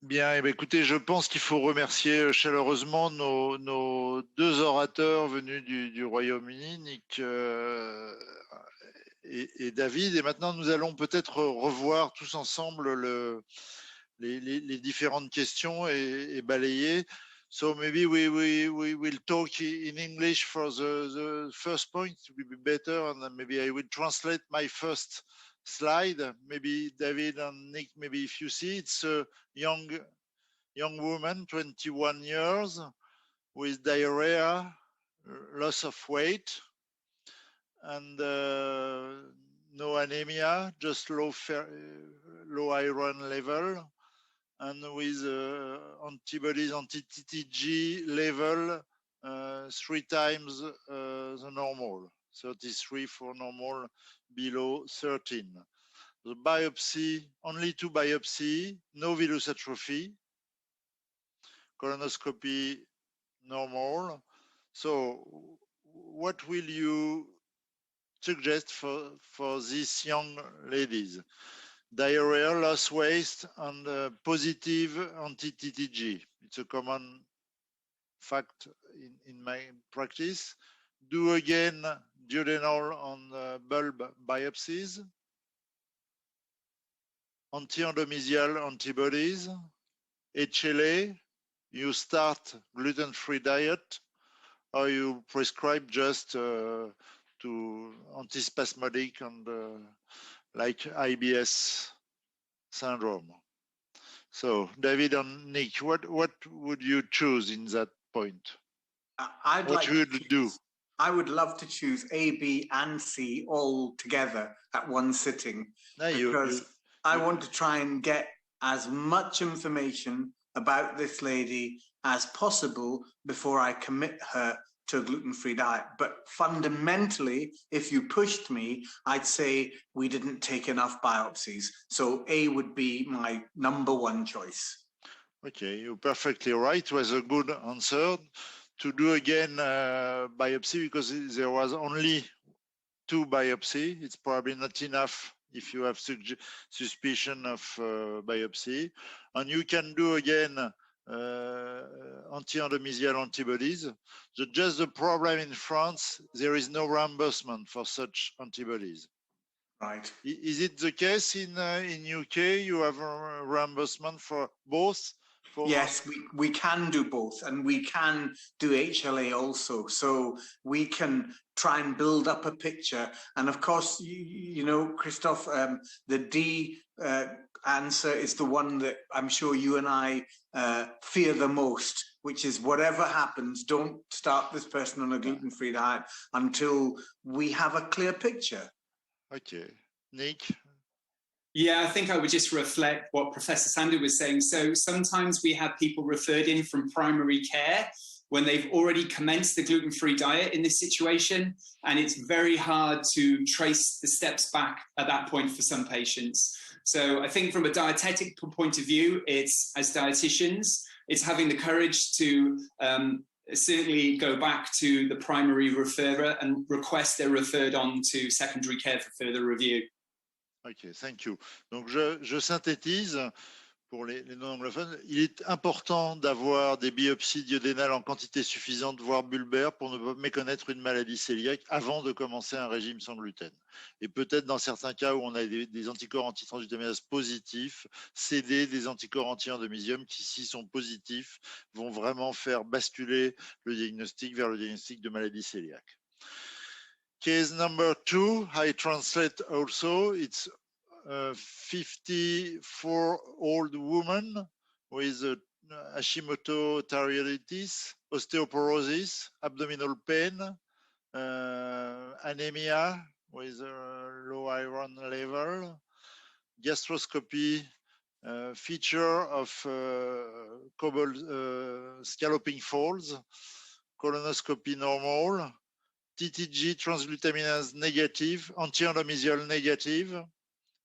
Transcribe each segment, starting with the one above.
Bien, eh bien, écoutez, je pense qu'il faut remercier chaleureusement nos deux orateurs venus du Royaume-Uni, Nick et David. Et maintenant, nous allons peut-être revoir tous ensemble les différentes questions et balayer. So maybe we will talk in English for the first point. It will be better, and then maybe I will translate my first slide. Maybe David and Nick, maybe if you see, it's a young woman, 21 years, with diarrhea, loss of weight, and no anemia, just low iron level, and with antibodies, anti-TTG level 3 times the normal, 33 for normal, below 13. The biopsy, only 2 biopsy, no villus atrophy, colonoscopy normal. So what will you suggest for these young ladies? Diarrhea, loss weight, and positive anti-TTG. It's a common fact in my practice. Do again duodenal on bulb biopsies, anti-endomysial antibodies, HLA. You start gluten-free diet, or you prescribe just to antispasmodic and like IBS syndrome. So, David and Nick, what would you choose in that point? What would you do? I would love to choose A, B, and C all together at one sitting, because I want to try and get as much information about this lady as possible before I commit her to a gluten-free diet. But fundamentally, if you pushed me, I'd say we didn't take enough biopsies. So A would be my number one choice. Okay, you're perfectly right. It was a good answer. To do again biopsy, because there was only 2 biopsy. It's probably not enough if you have suspicion of biopsy. And you can do again anti-endomysial antibodies. Just the problem in France, there is no reimbursement for such antibodies. Right. Is it the case in UK? You have a reimbursement for both? Yes, we can do both, and we can do HLA also. So we can try and build up a picture. And of course, you know, Christophe, the D answer is the one that I'm sure you and I fear the most, which is whatever happens, don't start this person on a gluten-free diet until we have a clear picture. Okay. Nick? Yeah, I think I would just reflect what Professor Sander was saying. So sometimes we have people referred in from primary care when they've already commenced the gluten-free diet in this situation, and it's very hard to trace the steps back at that point for some patients. So I think from a dietetic point of view, it's, as dietitians, it's having the courage to certainly go back to the primary referrer and request they're referred on to secondary care for further review. Ok, thank you. Donc, je synthétise pour les non-anglophones. Il est important d'avoir des biopsies duodénales en quantité suffisante, voire bulbaire, pour ne pas méconnaître une maladie cœliaque avant de commencer un régime sans gluten. Et peut-être dans certains cas où on a des anticorps anti-transglutaminase positifs, céder des anticorps anti-endomysium qui, s'ils sont positifs, vont vraiment faire basculer le diagnostic vers le diagnostic de maladie cœliaque. Case number 2, I translate also. It's a 54-year-old woman with Hashimoto thyroiditis, osteoporosis, abdominal pain, anemia with low iron level, gastroscopy, feature of scalloping folds, colonoscopy normal, TTG transglutaminase negative, anti-endomysial negative,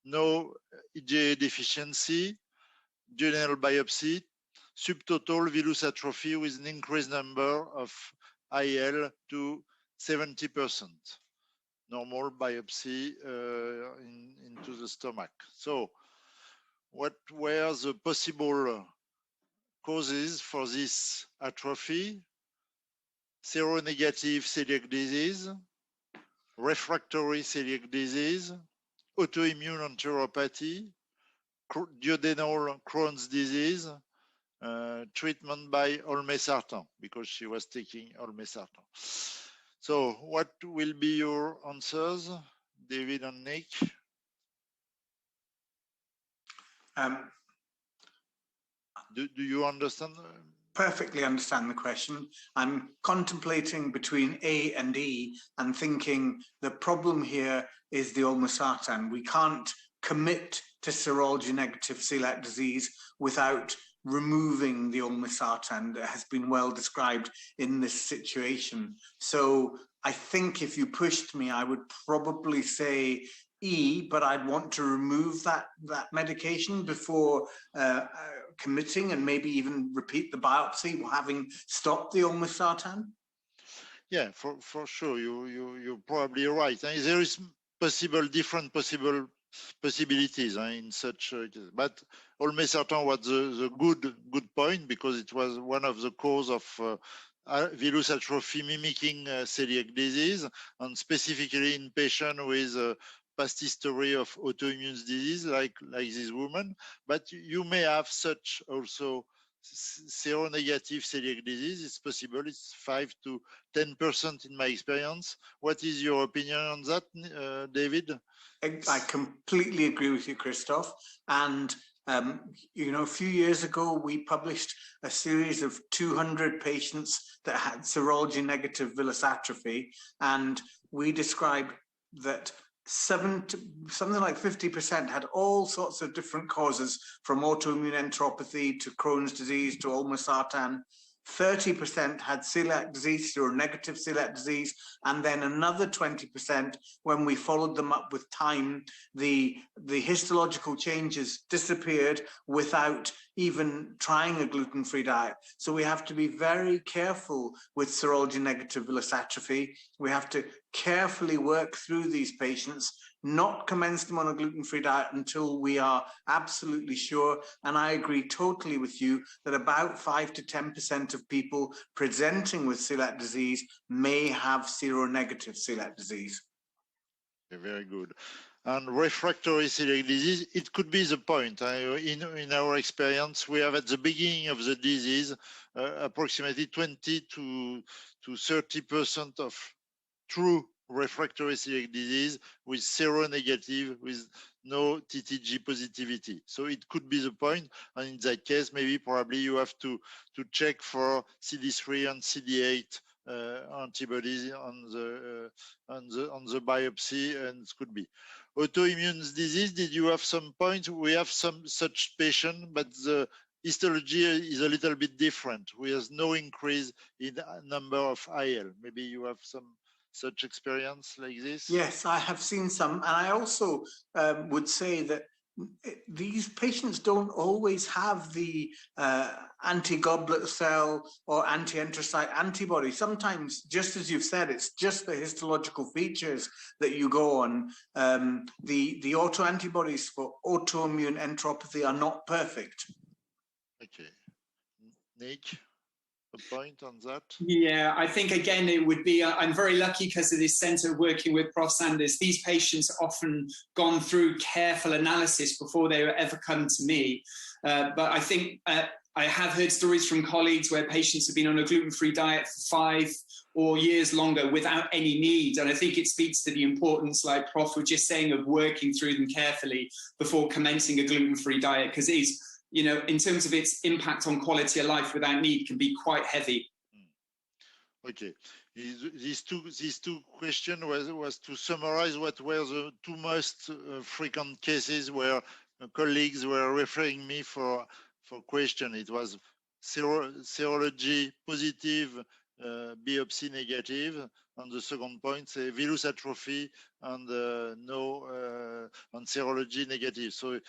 no IgA deficiency, duodenal biopsy, subtotal villus atrophy with an increased number of IL to 70%. Normal biopsy into the stomach. So, what were the possible causes for this atrophy: seronegative celiac disease, refractory celiac disease, autoimmune enteropathy, duodenal Crohn's disease, treatment by olmesartan, because she was taking olmesartan. So what will be your answers, David and Nick? Do you understand? Perfectly understand the question. I'm contemplating between A and E and thinking the problem here is the olmesartan. We can't commit to serology negative celiac disease without removing the olmesartan that has been well described in this situation. So I think if you pushed me, I would probably say E, but I'd want to remove that medication before committing and maybe even repeat the biopsy, having stopped the olmesartan. Yeah, for sure, you're probably right. And there is different possibilities in such, but olmesartan was the good point, because it was one of the cause of villus atrophy mimicking celiac disease, and specifically in patients with past history of autoimmune disease like this woman. But you may have such also seronegative celiac disease. It's possible. It's 5 to 10% in my experience. What is your opinion on that, David? I completely agree with you, Christophe. And you know, a few years ago, we published a series of 200 patients that had serology negative villus atrophy, and we described that something like 50% had all sorts of different causes, from autoimmune enteropathy to Crohn's disease to olmesartan. 30% had celiac disease or negative celiac disease, and then another 20%, when we followed them up with time, the histological changes disappeared without even trying a gluten-free diet. So we have to be very careful with serology negative villus atrophy. We have to carefully work through these patients, not commence them on a gluten-free diet until we are absolutely sure. And I agree totally with you that about 5 to 10% of people presenting with celiac disease may have seronegative celiac disease. Very good. And refractory celiac disease, it could be the point. In our experience, we have at the beginning of the disease approximately 20 to 30% of true refractory celiac disease with seronegative, with no TTG positivity. So it could be the point, and in that case, maybe probably you have to check for CD3 and CD8 antibodies on the biopsy, and it could be autoimmune disease. Did you have some points? We have some such patient, but the histology is a little bit different. We have no increase in number of IL. Maybe you have some such experience like this? Yes, I have seen some, and I also would say that these patients don't always have the anti-goblet cell or anti-enterocyte antibody. Sometimes, just as you've said, it's just the histological features that you go on. The autoantibodies for autoimmune enteropathy are not perfect. Okay. Nick? A point on that? Yeah, I think again it would be, I'm very lucky because of this centre working with Prof. Sanders. These patients often gone through careful analysis before they ever come to me. But I think I have heard stories from colleagues where patients have been on a gluten-free diet for 5 or years longer without any need. And I think it speaks to the importance, like Prof was just saying, of working through them carefully before commencing a gluten-free diet, because it is, you know, in terms of its impact on quality of life without need, can be quite heavy. Okay, these two questions was to summarize what were the two most frequent cases where colleagues were referring me for question. It was serology positive, biopsy negative, and the second point, c'est villus atrophy and no on serology negative. So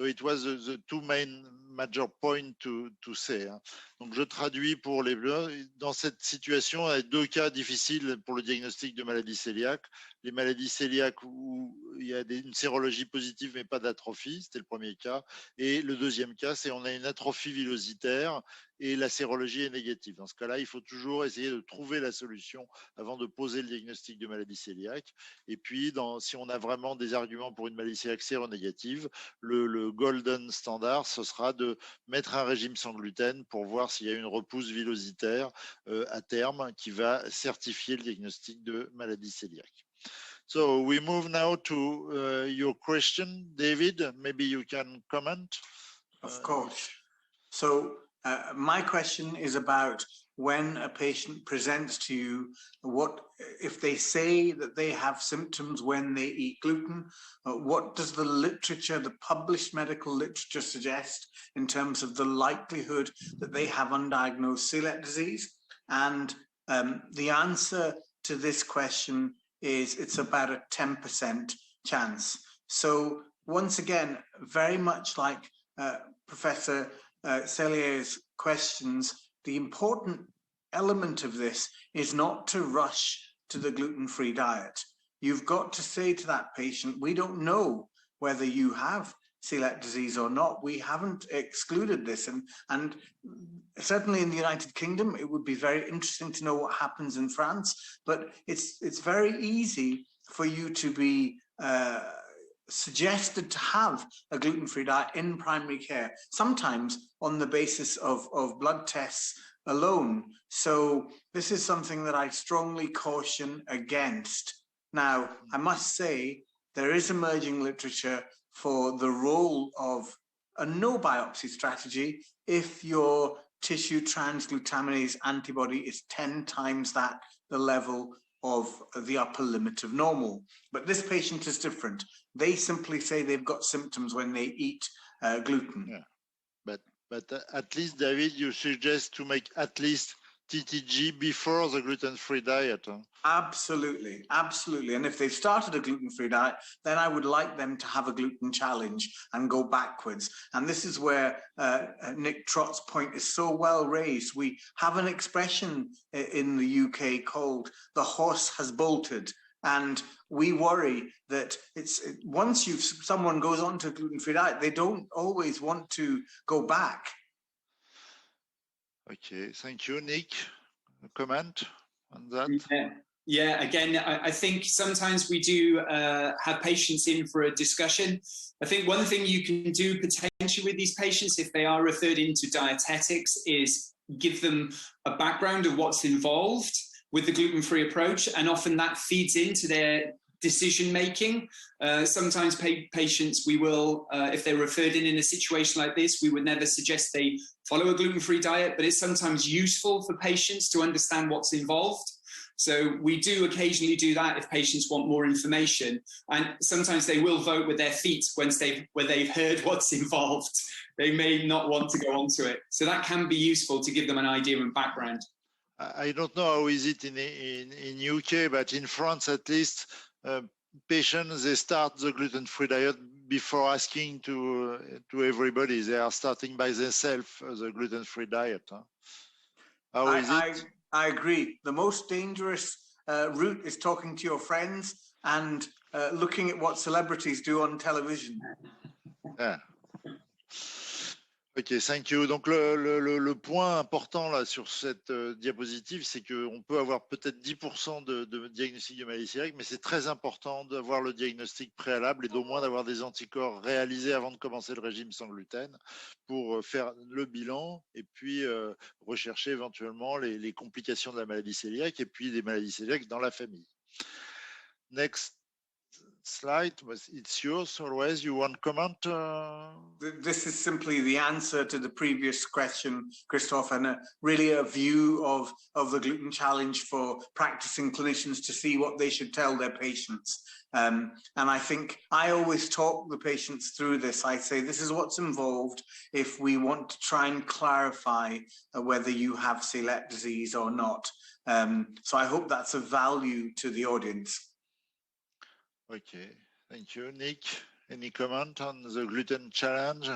it was the two major points to say. Hein. Donc je traduis pour les bleus. Dans cette situation, il y a deux cas difficiles pour le diagnostic de maladie cœliaque. Les maladies cœliaques où il y a une sérologie positive mais pas d'atrophie, c'était le premier cas. Et le deuxième cas, c'est on a une atrophie villositaire et la sérologie est négative. Dans ce cas-là, il faut toujours essayer de trouver la solution avant de poser le diagnostic de maladie cœliaque. Et puis, si on a vraiment des arguments pour une maladie cœliaque séronégative, le golden standard, ce sera de mettre un régime sans gluten pour voir s'il y a une repousse villositaire à terme qui va certifier le diagnostic de maladie cœliaque. So we move now to your question, David. Maybe you can comment. Of course. So my question is about when a patient presents to you, what if they say that they have symptoms when they eat gluten, what does the literature, the published medical literature suggest in terms of the likelihood that they have undiagnosed celiac disease? And the answer to this question is it's about a 10% chance. So once again, very much like Professor Cellier's questions, the important element of this is not to rush to the gluten-free diet. You've got to say to that patient, we don't know whether you have celiac disease or not. We haven't excluded this. And certainly in the United Kingdom, it would be very interesting to know what happens in France, but it's very easy for you to be suggested to have a gluten-free diet in primary care, sometimes on the basis of blood tests alone. So this is something that I strongly caution against. Now, I must say, there is emerging literature for the role of a no biopsy strategy if your tissue transglutaminase antibody is 10 times the level of the upper limit of normal. But this patient is different. They simply say they've got symptoms when they eat gluten. Yeah. But at least, David, you suggest to make at least TTG before the gluten-free diet. Huh? Absolutely, absolutely. And if they've started a gluten-free diet, then I would like them to have a gluten challenge and go backwards. And this is where Nick Trott's point is so well raised. We have an expression in the UK called "the horse has bolted." And we worry that once someone goes on to a gluten-free diet, they don't always want to go back. Okay, thank you, Nick. A comment on that? Yeah, again, I think sometimes we do have patients in for a discussion. I think one thing you can do potentially with these patients, if they are referred into dietetics, is give them a background of what's involved with the gluten-free approach, and often that feeds into their decision-making. Sometimes patients, we will, if they're referred in a situation like this, we would never suggest they follow a gluten-free diet, but it's sometimes useful for patients to understand what's involved. So we do occasionally do that if patients want more information, and sometimes they will vote with their feet when they've heard what's involved. They may not want to go onto it. So that can be useful to give them an idea and background. I don't know how is it in UK, but in France at least, patients, they start the gluten-free diet before asking to everybody. They are starting by themselves the gluten-free diet. Huh? How is it? I agree. The most dangerous route is talking to your friends and looking at what celebrities do on television. Yeah. Ok, thank you. Donc le point important là sur cette diapositive, c'est qu'on peut avoir peut-être 10% de diagnostic de maladie cœliaque, mais c'est très important d'avoir le diagnostic préalable et d'au moins d'avoir des anticorps réalisés avant de commencer le régime sans gluten pour faire le bilan et puis rechercher éventuellement les complications de la maladie cœliaque et puis des maladies cœliaques dans la famille. Next slide, but it's yours always. You want comment? This is simply the answer to the previous question, Christophe, and really a view of the gluten challenge for practicing clinicians to see what they should tell their patients. And I think I always talk the patients through this. I say, this is what's involved if we want to try and clarify whether you have celiac disease or not. So I hope that's of value to the audience. Okay, thank you. Nick, any comment on the gluten challenge?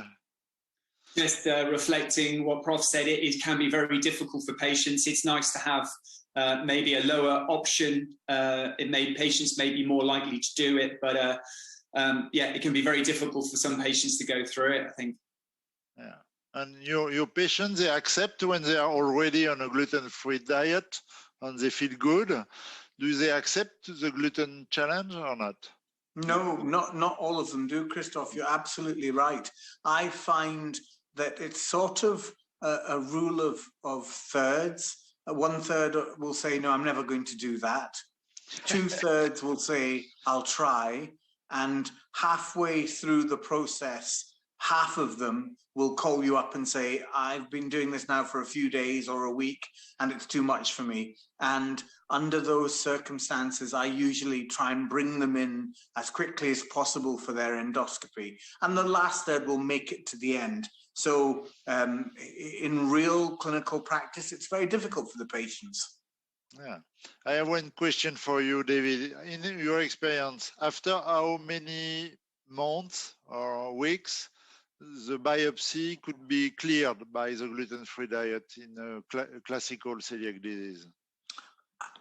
Just reflecting what Prof said, it can be very difficult for patients. It's nice to have maybe a lower option. Patients may be more likely to do it, but yeah, it can be very difficult for some patients to go through it, I think. Yeah, and your patients, they accept when they are already on a gluten-free diet and they feel good. Do they accept the gluten challenge or not? No, not all of them do, Christophe. You're absolutely right. I find that it's sort of a rule of thirds. 1/3 will say, no, I'm never going to do that. 2/3 will say, I'll try. And halfway through the process, half of them will call you up and say, I've been doing this now for a few days or a week, and it's too much for me. And under those circumstances, I usually try and bring them in as quickly as possible for their endoscopy. And the last third will make it to the end. So in real clinical practice, it's very difficult for the patients. Yeah, I have one question for you, David. In your experience, after how many months or weeks the biopsy could be cleared by the gluten-free diet in a classical celiac disease?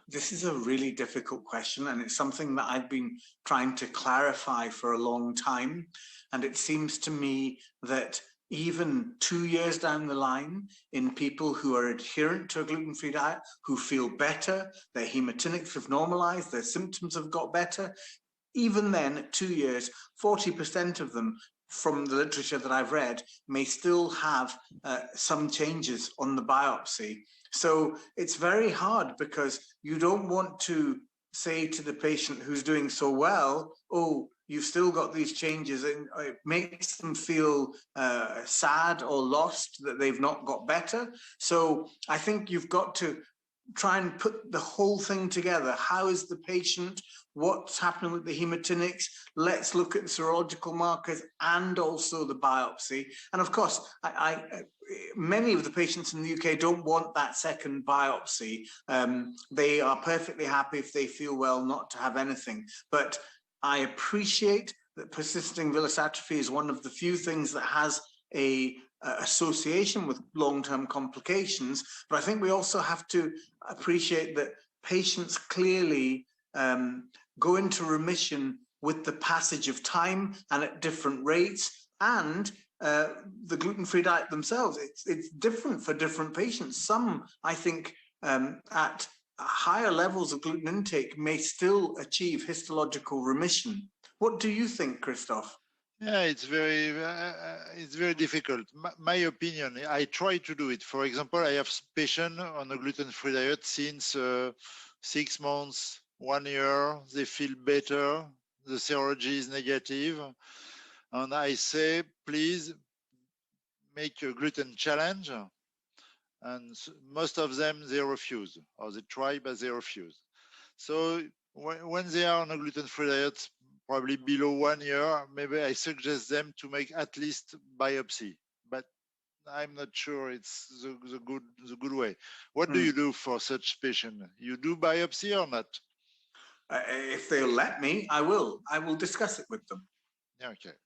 This is a really difficult question, and it's something that I've been trying to clarify for a long time. And it seems to me that even 2 years down the line, in people who are adherent to a gluten-free diet, who feel better, their hematinics have normalized, their symptoms have got better, even then at 2 years, 40% of them, from the literature that I've read, may still have some changes on the biopsy. So it's very hard, because you don't want to say to the patient who's doing so well, oh, you've still got these changes, and it makes them feel sad or lost that they've not got better. So I think you've got to try and put the whole thing together. How is the patient? What's happening with the hematinics? Let's look at the serological markers and also the biopsy. And of course, many of the patients in the UK don't want that second biopsy. They are perfectly happy if they feel well not to have anything. But I appreciate that persisting villus atrophy is one of the few things that has a association with long-term complications. But I think we also have to appreciate that patients clearly go into remission with the passage of time and at different rates, and the gluten-free diet themselves, it's different for different patients. Some, I think, at higher levels of gluten intake may still achieve histological remission. What do you think, Christophe? Yeah, it's very difficult. My opinion, I try to do it. For example, I have patients on a gluten-free diet since 6 months, 1 year. They feel better. The serology is negative. And I say, please make a gluten challenge. And most of them, they refuse, or they try, but they refuse. So when they are on a gluten-free diet, probably below 1 year, maybe I suggest them to make at least biopsy, but I'm not sure it's the good way. What do you do for such patient? You do biopsy or not? If they'll let me, I will. I will discuss it with them. Okay.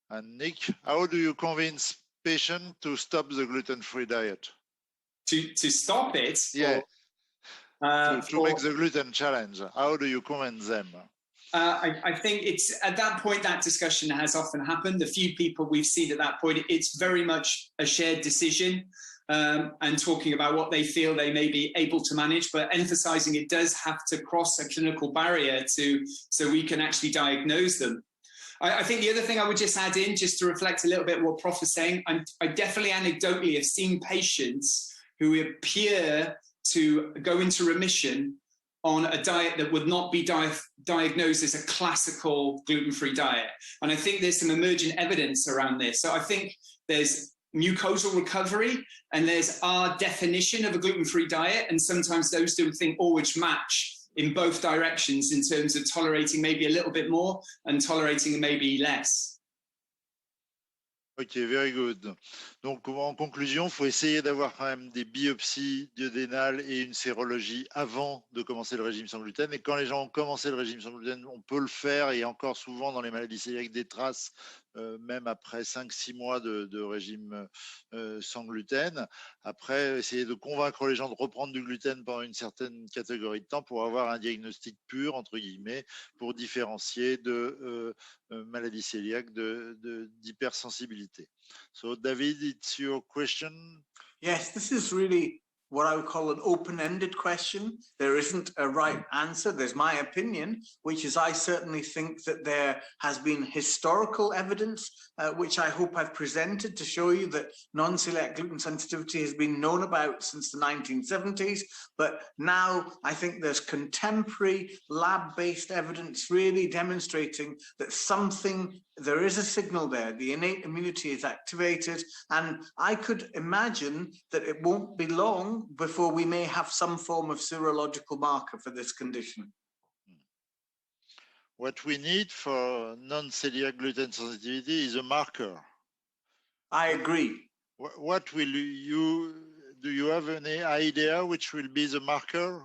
And Nick, how do you convince patient to stop the gluten-free diet? To stop it? Yeah. To make the gluten challenge. How do you convince them? I think it's at that point that discussion has often happened. The few people we've seen at that point, it's very much a shared decision, and talking about what they feel they may be able to manage, but emphasizing it does have to cross a clinical barrier so we can actually diagnose them. I think the other thing I would just add in, just to reflect a little bit what Prof was saying, I definitely anecdotally have seen patients who appear to go into remission on a diet that would not be diagnosed as a classical gluten-free diet. And I think there's some emergent evidence around this. So I think there's mucosal recovery and there's our definition of a gluten-free diet. And sometimes those two things always match in both directions in terms of tolerating maybe a little bit more and tolerating maybe less. Ok, very good. Donc, en conclusion, il faut essayer d'avoir quand même des biopsies duodénales et une sérologie avant de commencer le régime sans gluten. Et quand les gens ont commencé le régime sans gluten, on peut le faire. Et encore souvent, dans les maladies cœliaques, des traces, même après 5-6 mois de régime sans gluten. Après, essayer de convaincre les gens de reprendre du gluten pendant une certaine catégorie de temps pour avoir un diagnostic pur, entre guillemets, pour différencier de maladie cœliaque d'hypersensibilité. So, David, it's your question. Yes, this is really what I would call an open-ended question. There isn't a right answer. There's my opinion, which is I certainly think that there has been historical evidence, which I hope I've presented to show you that non-celiac gluten sensitivity has been known about since the 1970s. But now I think there's contemporary lab-based evidence really demonstrating that there is a signal there. The innate immunity is activated. And I could imagine that it won't be long before we may have some form of serological marker for this condition. What we need for non-celiac gluten sensitivity is a marker. I agree. What will do you have any idea which will be the marker?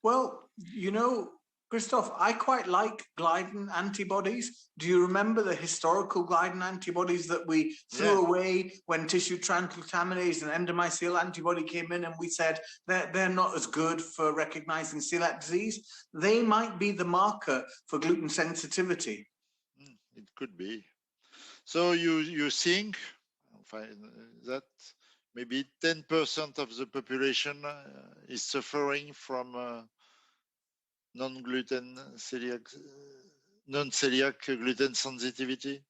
Well, you know, Christophe, I quite like gluten antibodies. Do you remember the historical gluten antibodies that we threw away when tissue transglutaminase and endomycel antibody came in and we said they're not as good for recognizing celiac disease? They might be the marker for gluten sensitivity. It could be. So you think that maybe 10% of the population is suffering from non-celiac gluten sensitivity?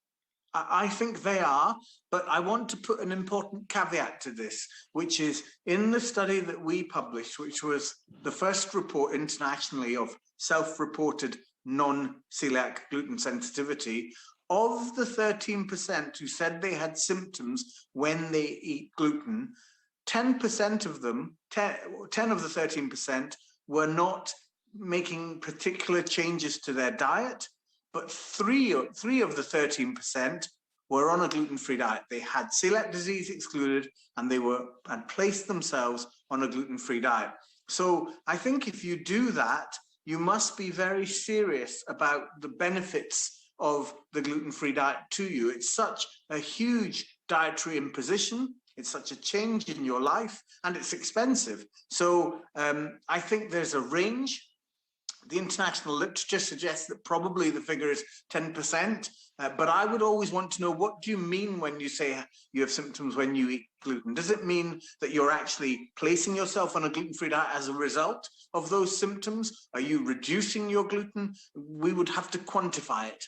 I think they are, but I want to put an important caveat to this, which is in the study that we published, which was the first report internationally of self-reported non-celiac gluten sensitivity, of the 13% who said they had symptoms when they eat gluten, 10% of them, 10 of the 13% were not making particular changes to their diet, but three of the 13% were on a gluten-free diet. They had celiac disease excluded and they had placed themselves on a gluten-free diet. So I think if you do that, you must be very serious about the benefits of the gluten-free diet to you. It's such a huge dietary imposition. It's such a change in your life and it's expensive. So I think there's a range. The international literature suggests that probably the figure is 10%, but I would always want to know, what do you mean when you say you have symptoms when you eat gluten? Does it mean that you're actually placing yourself on a gluten-free diet as a result of those symptoms? Are you reducing your gluten? We would have to quantify it.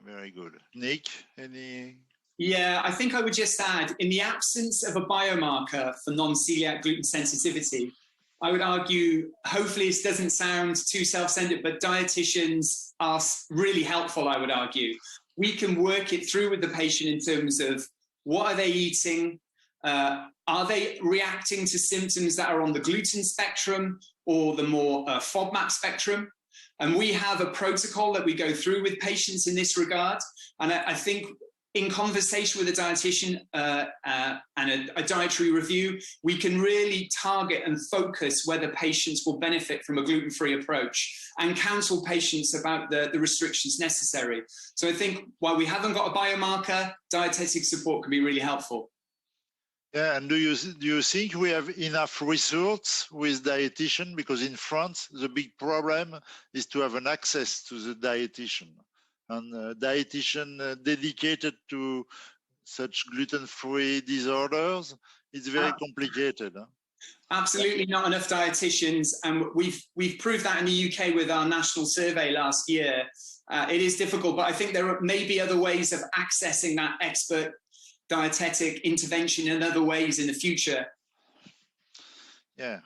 Very good. Nick, any? Yeah, I think I would just add, in the absence of a biomarker for non-celiac gluten sensitivity, I would argue, hopefully this doesn't sound too self-centered, but dietitians are really helpful, I would argue. We can work it through with the patient in terms of what are they eating? Are they reacting to symptoms that are on the gluten spectrum or the more FODMAP spectrum? And we have a protocol that we go through with patients in this regard. And I think in conversation with a dietitian and a dietary review, we can really target and focus whether patients will benefit from a gluten-free approach and counsel patients about the restrictions necessary. So I think while we haven't got a biomarker, dietetic support can be really helpful. Yeah, and do you think we have enough resources with dietitian? Because in France, the big problem is to have an access to the dietitian. And a dietitian dedicated to such gluten-free disorders, it's very complicated. Huh? Absolutely not enough dietitians, and we've proved that in the UK with our national survey last year. It is difficult, but I think there may be other ways of accessing that expert dietetic intervention in other ways in the future. Yeah.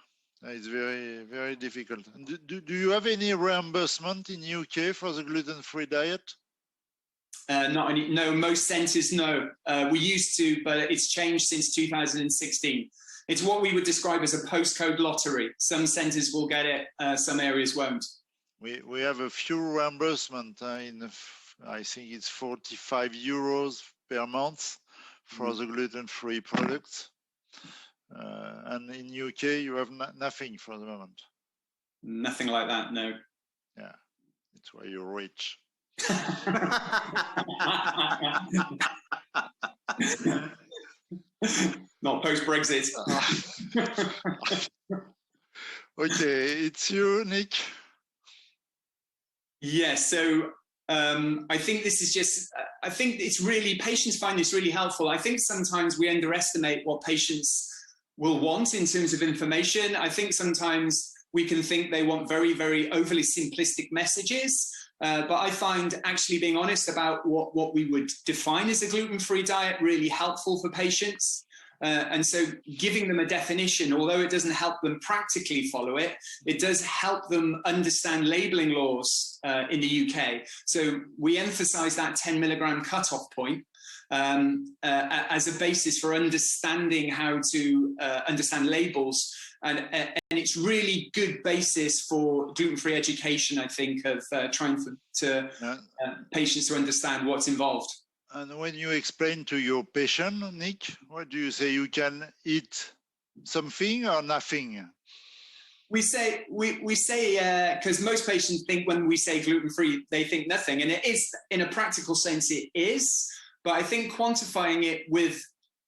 It's very, very difficult. Do you have any reimbursement in UK for the gluten-free diet? No, most centres, no. We used to, but it's changed since 2016. It's what we would describe as a postcode lottery. Some centres will get it, some areas won't. We have a few reimbursement I think it's 45 euros per month for the gluten-free products. And in UK, you have nothing for the moment. Nothing like that, no. Yeah, that's why you're rich. Not post-Brexit. Okay, it's you, Nick. Yeah, so I think this is just, I think it's really, patients find this really helpful. I think sometimes we underestimate what patients will want in terms of information. I think sometimes we can think they want very, very overly simplistic messages. But I find actually being honest about what we would define as a gluten-free diet really helpful for patients. And so giving them a definition, although it doesn't help them practically follow it, it does help them understand labelling laws in the UK. So we emphasise that 10 milligram cutoff point as a basis for understanding how to understand labels. And it's really good basis for gluten-free education, I think, of trying to patients to understand what's involved. And when you explain to your patient, Nick, what do you say? You can eat something or nothing? We say because most patients think when we say gluten-free, they think nothing, and it is, in a practical sense, it is. But I think quantifying it with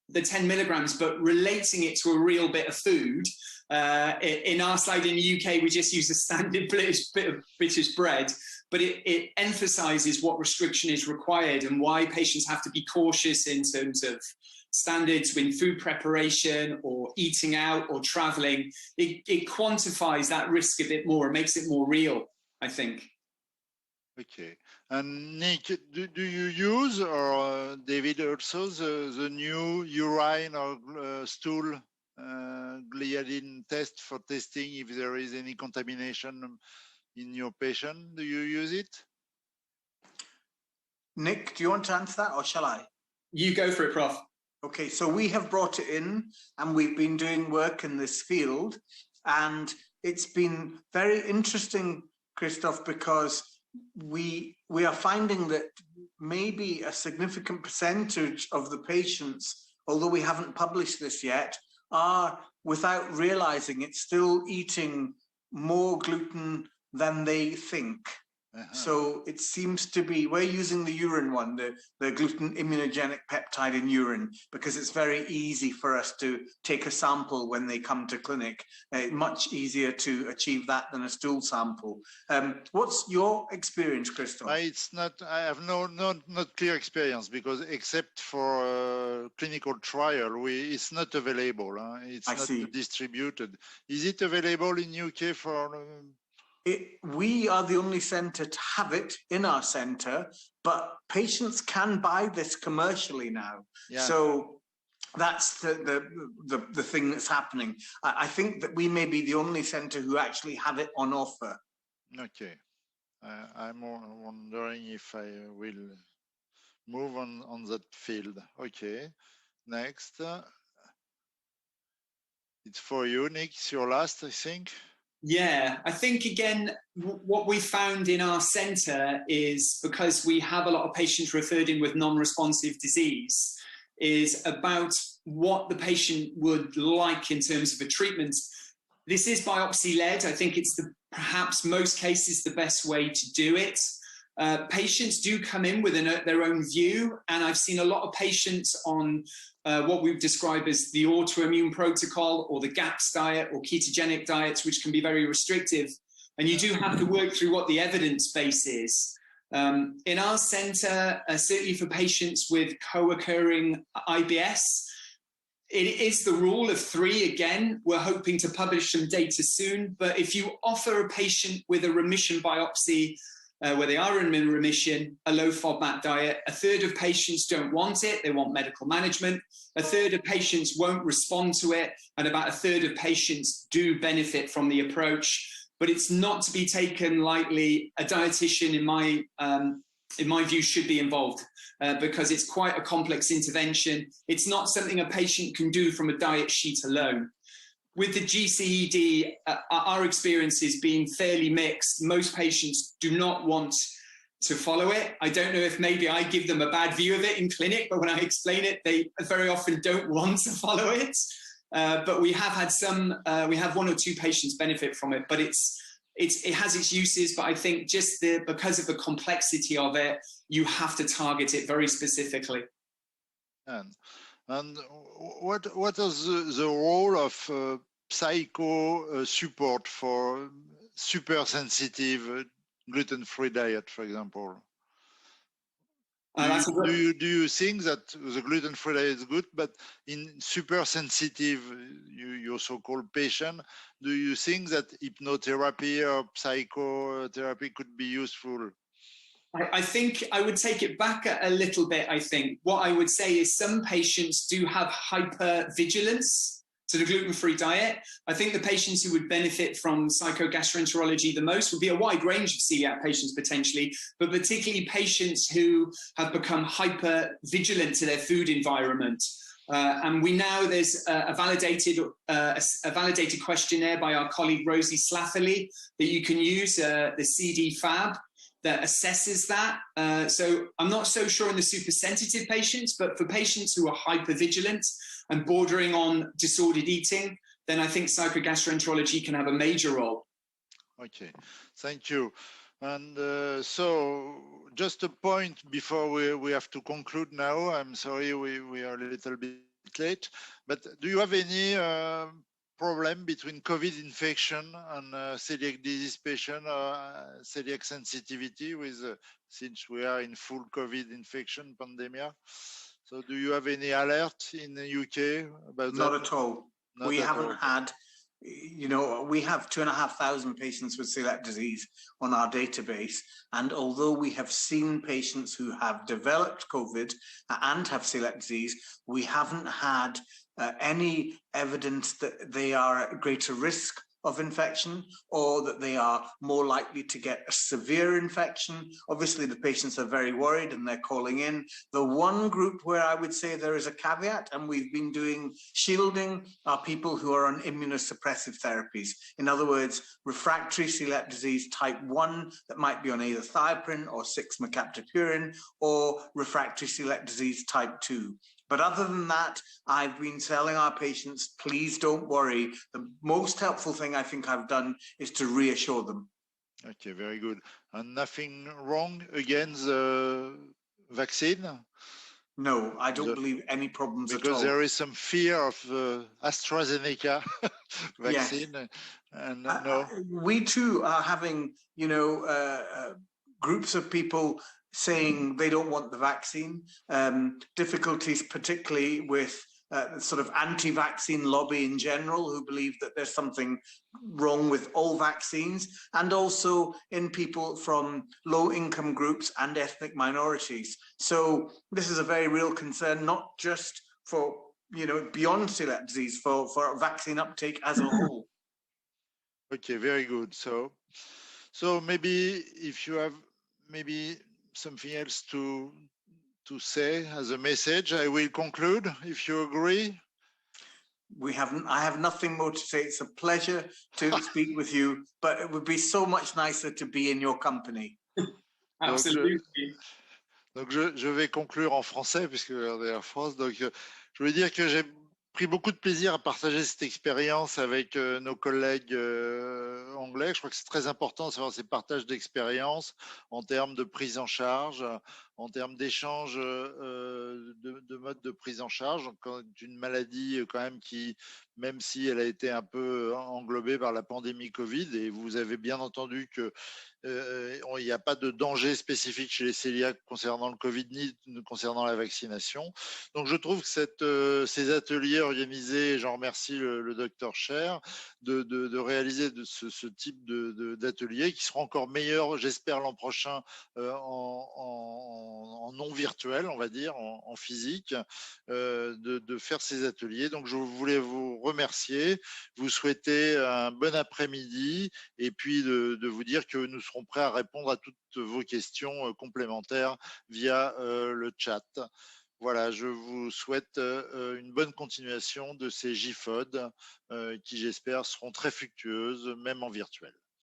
the 10 milligrams, but relating it to a real bit of food. In our slide in the UK, we just use a standard bit of British bread, but it emphasises what restriction is required and why patients have to be cautious in terms of standards in food preparation or eating out or travelling. It quantifies that risk a bit more, it makes it more real, I think. Okay. And Nick, do you use, or David also, the new urine or stool gliadin test for testing if there is any contamination in your patient? Do you use it? Nick, do you want to answer that, or shall I? You go for it, Prof. Okay, so we have brought it in and we've been doing work in this field, and it's been very interesting, Christophe, because we are finding that maybe a significant percentage of the patients, although we haven't published this yet, are, without realizing it, still eating more gluten than they think. So it seems to be, we're using the urine one, the gluten immunogenic peptide in urine, because it's very easy for us to take a sample when they come to clinic. Much easier to achieve that than a stool sample. What's your experience, Christophe? It's not, I have not clear experience, because except for clinical trial, it's not available. It's not distributed. Is it available in UK for... We are the only centre to have it in our centre, but patients can buy this commercially now. Yeah. So that's the thing that's happening. I think that we may be the only centre who actually have it on offer. Okay. I'm wondering if I will move on that field. Okay. Next. It's for you, Nick. It's your last, I think. Yeah, I think, again, what we found in our centre is, because we have a lot of patients referred in with non-responsive disease, is about what the patient would like in terms of a treatment. This is biopsy-led. I think it's perhaps most cases the best way to do it. Patients do come in with their own view, and I've seen a lot of patients on what we would describe as the autoimmune protocol or the GAPS diet or ketogenic diets, which can be very restrictive. And you do have to work through what the evidence base is. In our centre, certainly for patients with co-occurring IBS, it is the rule of 3. Again, we're hoping to publish some data soon. But if you offer a patient with a remission biopsy where they are in remission, a low FODMAP diet. A third of patients don't want it. They want medical management. A third of patients won't respond to it. And about a third of patients do benefit from the approach. But it's not to be taken lightly. A dietitian, in my view, should be involved because it's quite a complex intervention. It's not something a patient can do from a diet sheet alone. With the GCED, our experience has been fairly mixed. Most patients do not want to follow it. I don't know if maybe I give them a bad view of it in clinic, but when I explain it, they very often don't want to follow it. But we have had we have 1 or 2 patients benefit from it, but it has its uses, but I think just because of the complexity of it, you have to target it very specifically. And what is the role of psycho support for super sensitive gluten-free diet, for example? Do you think that the gluten-free diet is good, but in super sensitive, your so-called patient, do you think that hypnotherapy or psychotherapy could be useful? I think I would take it back a little bit. I think what I would say is some patients do have hypervigilance to the gluten-free diet. I think the patients who would benefit from psycho-gastroenterology the most would be a wide range of celiac patients potentially, but particularly patients who have become hyper-vigilant to their food environment. And we know there's a validated questionnaire by our colleague Rosie Slatherly that you can use, the CD-FAB, that assesses that. So I'm not so sure in the super sensitive patients, but for patients who are hypervigilant and bordering on disordered eating, then I think psychogastroenterology can have a major role. Okay, thank you. And so just a point before we have to conclude now. I'm sorry we are a little bit late, but do you have any problem between COVID infection and celiac disease patient or celiac sensitivity since we are in full COVID infection pandemic? So do you have any alert in the UK about that? Not at all. We haven't had, we have 2,500 patients with celiac disease on our database. And although we have seen patients who have developed COVID and have celiac disease, we haven't had any evidence that they are at greater risk of infection or that they are more likely to get a severe infection. Obviously, the patients are very worried and they're calling in. The one group where I would say there is a caveat, and we've been doing shielding, are people who are on immunosuppressive therapies. In other words, refractory celiac disease type 1 that might be on either thiopurine or 6-mercaptopurine, or refractory celiac disease type 2. But other than that, I've been telling our patients, please don't worry. The most helpful thing I think I've done is to reassure them. Okay, very good. And nothing wrong against the vaccine? No, I don't believe any problems at all. Because there is some fear of the AstraZeneca vaccine. Yes. And no. We too are having, groups of people saying they don't want the vaccine, difficulties particularly with sort of anti-vaccine lobby in general, who believe that there's something wrong with all vaccines, and also in people from low-income groups and ethnic minorities. So this is a very real concern, not just for, beyond celiac disease, for vaccine uptake as a whole. Okay, very good. So maybe if you have something else to say as a message, I will conclude, if you agree. I have nothing more to say. It's a pleasure to speak with you, but it would be so much nicer to be in your company. Absolutely. Donc je vais conclure en français puisque on est en France. Donc je veux dire que j'ai pris beaucoup de plaisir à partager cette expérience avec nos collègues anglais. Je crois que c'est très important de savoir ces partages d'expérience en termes de prise en charge, en termes d'échange de mode de prise en charge d'une maladie quand même qui, même si elle a été un peu englobée par la pandémie Covid, et vous avez bien entendu que il n'y a pas de danger spécifique chez les cœliaques concernant le Covid ni concernant la vaccination. Donc je trouve que ces ateliers organisés, j'en remercie le docteur Schär, de réaliser ce type d'ateliers qui seront encore meilleurs, j'espère, l'an prochain en non virtuel, on va dire, en physique, de faire ces ateliers. Donc je voulais vous remercier, vous souhaiter un bon après-midi et puis de vous dire que nous serons prêts à répondre à toutes vos questions complémentaires via le chat. Voilà, je vous souhaite une bonne continuation de ces JFHOD qui, j'espère, seront très fructueuses, même en virtuel.